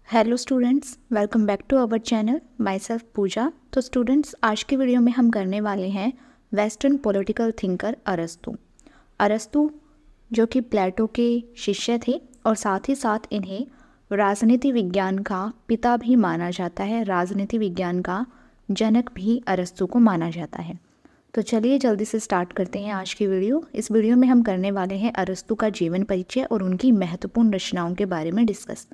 Hello students, welcome back to our channel. Myself Pooja. तो students, आज के video में हम करने वाले हैं वेस्टर्न पॉलिटिकल थिंकर अरस्तू। अरस्तू जो कि प्लेटो के शिष्य थे और साथ ही साथ इन्हें राजनीति विज्ञान का पिता भी माना जाता है, राजनीति विज्ञान का जनक भी अरस्तू को माना जाता है। तो चलिए जल्दी से स्टार्ट करते हैं आज की वीडियो। इस वीडियो में हम करने वाले हैं अरस्तू का जीवन परिचय और उनकी महत्वपूर्ण रचनाओं के बारे में डिस्कस।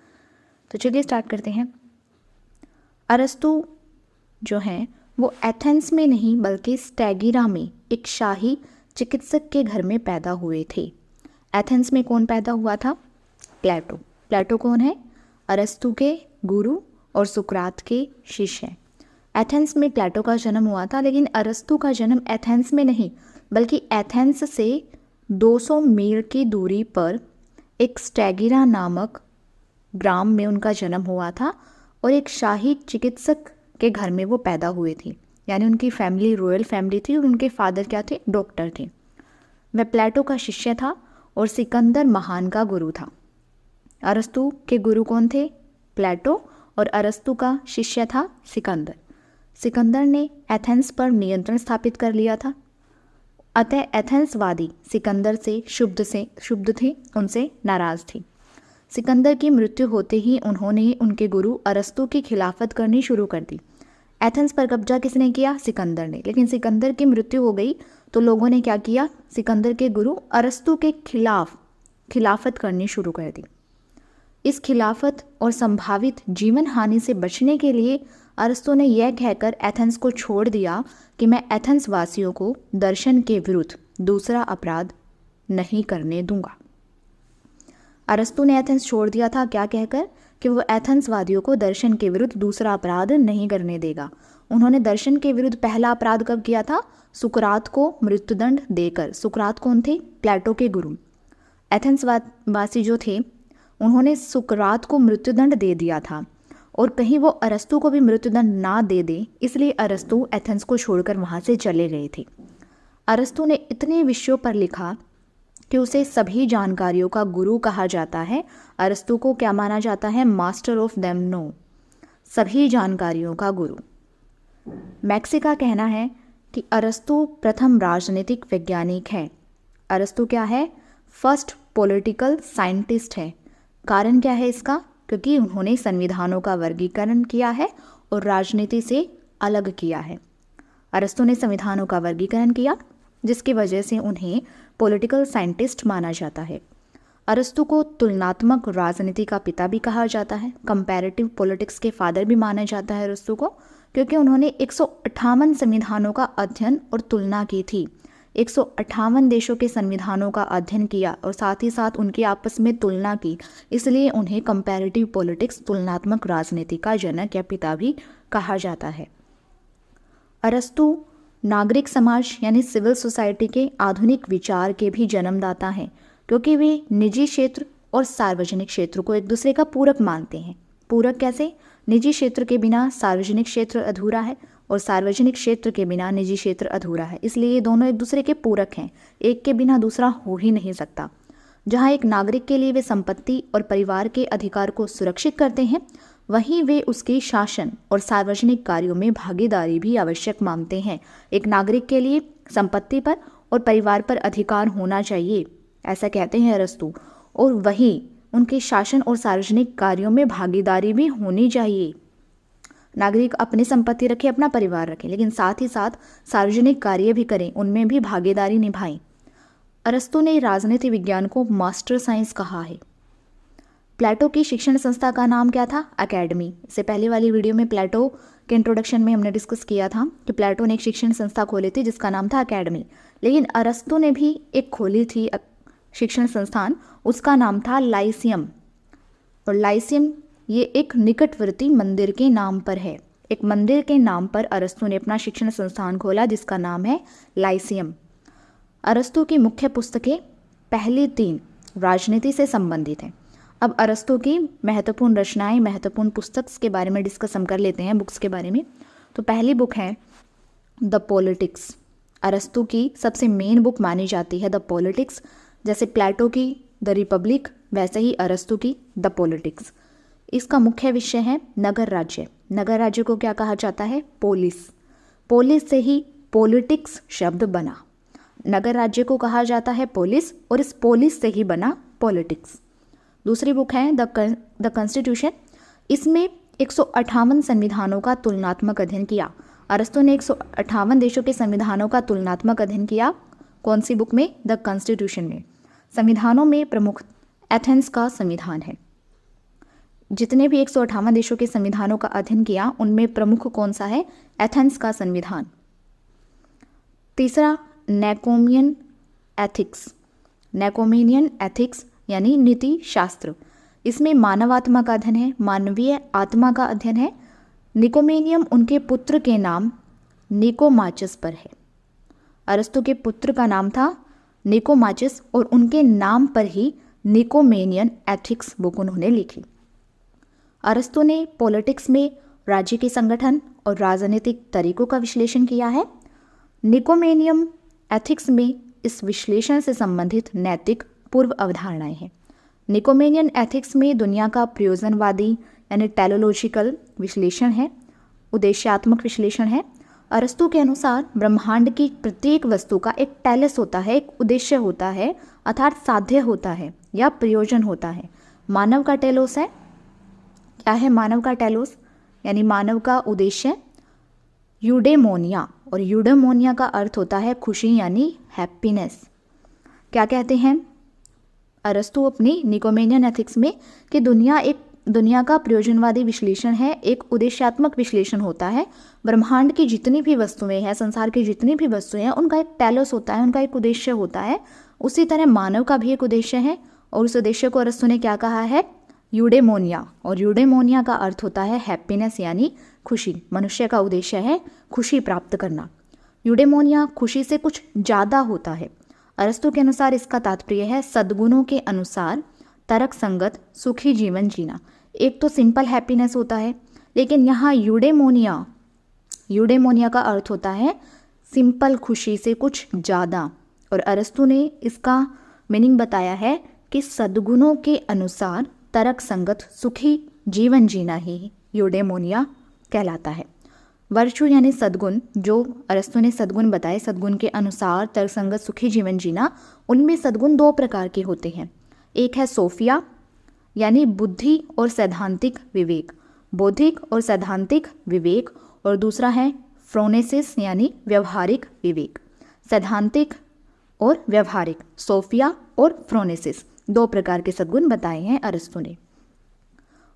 तो चलिए स्टार्ट करते हैं। अरस्तू जो हैं वो एथेंस में नहीं बल्कि स्टैगिरा में एक शाही चिकित्सक के घर में पैदा हुए थे। एथेंस में कौन पैदा हुआ था? प्लेटो। प्लेटो कौन है? अरस्तू के गुरु और सुकरात के शिष्य हैं। एथेंस में प्लेटो का जन्म हुआ था, लेकिन अरस्तू का जन्म एथेंस में नहीं बल्कि एथेंस से 200 मील की दूरी पर एक स्टैगिरा नामक ग्राम में उनका जन्म हुआ था और एक शाही चिकित्सक के घर में वो पैदा हुए थे। यानी उनकी फैमिली रॉयल फैमिली थी और उनके फादर क्या थे? डॉक्टर थे। वह प्लेटो का शिष्य था और सिकंदर महान का गुरु था। अरस्तू के गुरु कौन थे? प्लेटो। और अरस्तू का शिष्य था सिकंदर। सिकंदर ने एथेंस पर नियंत्रण स्थापित कर लिया था, अतः एथेंसवादी सिकंदर से शुद्ध थे, उनसे नाराज थे। सिकंदर की मृत्यु होते ही उन्होंने उनके गुरु अरस्तू की खिलाफत करनी शुरू कर दी। एथेंस पर कब्जा किसने किया? सिकंदर ने। लेकिन सिकंदर की मृत्यु हो गई तो लोगों ने क्या किया? सिकंदर के गुरु अरस्तू के खिलाफ खिलाफत करनी शुरू कर दी। इस खिलाफत और संभावित जीवन हानि से बचने के लिए अरस्तू ने यह कहकर एथेंस को छोड़ दिया कि मैं एथेंस वासियों को दर्शन के विरुद्ध दूसरा अपराध नहीं करने दूंगा। अरस्तू ने एथेंस छोड़ दिया था क्या कहकर? कि वो एथेंस वादियों को दर्शन के विरुद्ध दूसरा अपराध नहीं करने देगा। उन्होंने दर्शन के विरुद्ध पहला अपराध कब किया था? सुकरात को मृत्युदंड देकर। सुकरात कौन थे? प्लेटो के गुरु। एथेंस वासी जो थे उन्होंने सुकरात को मृत्युदंड दे दिया था और कहीं वो अरस्तू को भी मृत्युदंड ना दे दे, इसलिए अरस्तू एथेंस को छोड़कर वहाँ से चले गए थे। अरस्तू ने इतने विषयों पर लिखा कि उसे सभी जानकारियों का गुरु कहा जाता है। अरस्तू को क्या माना जाता है? मास्टर ऑफ देम नो, सभी जानकारियों का गुरु। मैक्सी का कहना है कि अरस्तू प्रथम राजनीतिक वैज्ञानिक है। अरस्तू क्या है? फर्स्ट पॉलिटिकल साइंटिस्ट है। कारण क्या है इसका? क्योंकि उन्होंने संविधानों का वर्गीकरण किया है और राजनीति से अलग किया है। अरस्तू ने संविधानों का वर्गीकरण किया जिसकी वजह से उन्हें पॉलिटिकल साइंटिस्ट माना जाता है। अरस्तू को तुलनात्मक राजनीति का पिता भी कहा जाता है। कंपैरेटिव पॉलिटिक्स के फादर भी माना जाता है अरस्तू को, क्योंकि उन्होंने 158 संविधानों का अध्ययन और तुलना की थी। 158 देशों के संविधानों का अध्ययन किया और साथ ही साथ उनकी आपस में तुलना की, इसलिए उन्हें कंपैरेटिव पॉलिटिक्स, तुलनात्मक राजनीति का जनक या पिता भी कहा जाता है। अरस्तू नागरिक समाज यानी सिविल सोसाइटी के आधुनिक विचार के भी जन्मदाता हैं, क्योंकि वे निजी क्षेत्र और सार्वजनिक क्षेत्र को एक दूसरे का पूरक मानते हैं। पूरक कैसे? निजी क्षेत्र के बिना सार्वजनिक क्षेत्र अधूरा है और सार्वजनिक क्षेत्र के बिना निजी क्षेत्र अधूरा है, इसलिए ये दोनों एक दूसरे के पूरक हैं। एक के बिना दूसरा हो ही नहीं सकता। जहाँ एक नागरिक के लिए वे संपत्ति और परिवार के अधिकार को सुरक्षित करते हैं, वहीं वे उसके शासन और सार्वजनिक कार्यों में भागीदारी भी आवश्यक मानते हैं। एक नागरिक के लिए संपत्ति पर और परिवार पर अधिकार होना चाहिए, ऐसा कहते हैं अरस्तू, और वहीं उनके शासन और सार्वजनिक कार्यों में भागीदारी भी होनी चाहिए। नागरिक अपनी संपत्ति रखे, अपना परिवार रखें, लेकिन साथ ही साथ सार्वजनिक कार्य भी करें, उनमें भी भागीदारी निभाएं। अरस्तू ने राजनीति विज्ञान को मास्टर साइंस कहा है। प्लेटो की शिक्षण संस्था का नाम क्या था? अकेडमी। इससे पहले वाली वीडियो में प्लेटो के इंट्रोडक्शन में हमने डिस्कस किया था कि प्लेटो ने एक शिक्षण संस्था खोली थी जिसका नाम था अकेडमी। लेकिन अरस्तू ने भी एक खोली थी शिक्षण संस्थान, उसका नाम था लाइसियम। और लाइसियम ये एक निकटवर्ती मंदिर के नाम पर है। एक मंदिर के नाम पर अरस्तू ने अपना शिक्षण संस्थान खोला जिसका नाम है लाइसियम। अरस्तू की मुख्य पुस्तकें पहली 3 राजनीति से संबंधित हैं। अब अरस्तू की महत्वपूर्ण रचनाएं, महत्वपूर्ण पुस्तक के बारे में डिस्कस हम कर लेते हैं, बुक्स के बारे में। तो पहली बुक है द पॉलिटिक्स। अरस्तू की सबसे मेन बुक मानी जाती है द पॉलिटिक्स। जैसे प्लेटो की द रिपब्लिक, वैसे ही अरस्तू की द पॉलिटिक्स। इसका मुख्य विषय है नगर राज्य। नगर राज्य को क्या कहा जाता है? पोलिस। पोलिस से ही पॉलिटिक्स शब्द बना। नगर राज्य को कहा जाता है पोलिस और इस पोलिस से ही बना पॉलिटिक्स। दूसरी बुक है द कॉन्स्टिट्यूशन। इसमें 158 संविधानों का तुलनात्मक अध्ययन किया। अरस्तु ने 158 देशों के संविधानों का तुलनात्मक अध्ययन किया। कौन सी बुक में? द कॉन्स्टिट्यूशन में। संविधानों में प्रमुख एथेंस का संविधान है। जितने भी 158 देशों के संविधानों का अध्ययन किया उनमें प्रमुख कौन सा है? एथेंस का संविधान। तीसरा निकोमेनियन एथिक्स। निकोमेनियन एथिक्स यानी नीति शास्त्र। इसमें मानव आत्मा का अध्ययन है, मानवीय आत्मा का अध्ययन है। निकोमेनियम उनके पुत्र के नाम निकोमाचस पर है। अरस्तु के पुत्र का नाम था निकोमाचस और उनके नाम पर ही निकोमेनियन एथिक्स बुक उन्होंने लिखी। अरस्तु ने पॉलिटिक्स में राज्य के संगठन और राजनीतिक तरीकों का विश्लेषण किया है। निकोमेनियन एथिक्स में इस विश्लेषण से संबंधित नैतिक पूर्व अवधारणाएं हैं। निकोमेनियन एथिक्स में दुनिया का प्रयोजनवादी यानी टेलोलॉजिकल विश्लेषण है, उद्देश्यात्मक विश्लेषण है। अरस्तु के अनुसार ब्रह्मांड की प्रत्येक वस्तु का एक टेलस होता है, एक उद्देश्य होता है, अर्थात साध्य होता है या प्रयोजन होता है। मानव का टेलोस है। क्या है मानव का टेलोस? यानी मानव का उद्देश्य यूडेमोनिया, और यूडेमोनिया का अर्थ होता है खुशी यानी हैप्पीनेस। क्या कहते हैं अरस्तु अपनी निकोमेनियन एथिक्स में कि दुनिया का प्रयोजनवादी विश्लेषण है, एक उद्देश्यात्मक विश्लेषण होता है। ब्रह्मांड की जितनी भी वस्तुएं हैं, संसार की जितनी भी वस्तुएं हैं, उनका एक टेलोस होता है, उनका एक उद्देश्य होता है। उसी तरह मानव का भी एक उद्देश्य है और उस उद्देश्य को अरस्तु ने क्या कहा है? यूडेमोनिया, और यूडेमोनिया का अर्थ होता है हैप्पीनेस यानी खुशी। मनुष्य का उद्देश्य है खुशी प्राप्त करना। यूडेमोनिया खुशी से कुछ ज़्यादा होता है। अरस्तु के अनुसार इसका तात्पर्य है सद्गुणों के अनुसार तर्क संगत सुखी जीवन जीना। एक तो सिंपल हैप्पीनेस होता है, लेकिन यहाँ यूडेमोनिया का अर्थ होता है सिंपल खुशी से कुछ ज़्यादा। और अरस्तु ने इसका मीनिंग बताया है कि सद्गुणों के अनुसार तर्क संगत सुखी जीवन जीना ही यूडेमोनिया कहलाता है। वर्चू यानी सद्गुण, जो अरस्तु ने सद्गुण बताए, सद्गुण के अनुसार तर्कसंगत सुखी जीवन जीना, उनमें सद्गुण दो प्रकार के होते हैं। एक है सोफिया यानी बुद्धि और सैद्धांतिक विवेक, बौद्धिक और सैद्धांतिक विवेक, और दूसरा है फ्रोनेसिस यानी व्यवहारिक विवेक। सैद्धांतिक और व्यवहारिक, सोफिया और फ्रोनेसिस, दो प्रकार के सद्गुण बताए हैं अरस्तु ने।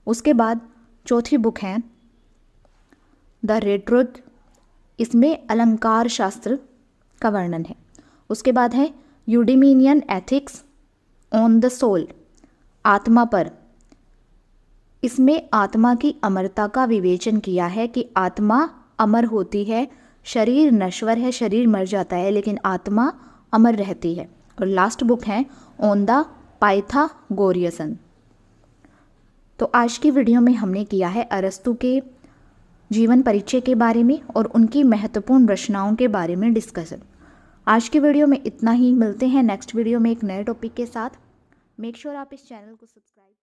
उसके बाद चौथी बुक है द रेटोरिक। इसमें अलंकार शास्त्र का वर्णन है। उसके बाद है यूडेमोनियन एथिक्स ऑन द सोल, आत्मा पर। इसमें आत्मा की अमरता का विवेचन किया है कि आत्मा अमर होती है, शरीर नश्वर है, शरीर मर जाता है, लेकिन आत्मा अमर रहती है। और लास्ट बुक है ऑन द पाइथागोरियन। तो आज की वीडियो में हमने किया है अरस्तु के जीवन परिचय के बारे में और उनकी महत्वपूर्ण रचनाओं के बारे में डिस्कशन। आज की वीडियो में इतना ही। मिलते हैं नेक्स्ट वीडियो में एक नए टॉपिक के साथ। मेक श्योर आप इस चैनल को सब्सक्राइब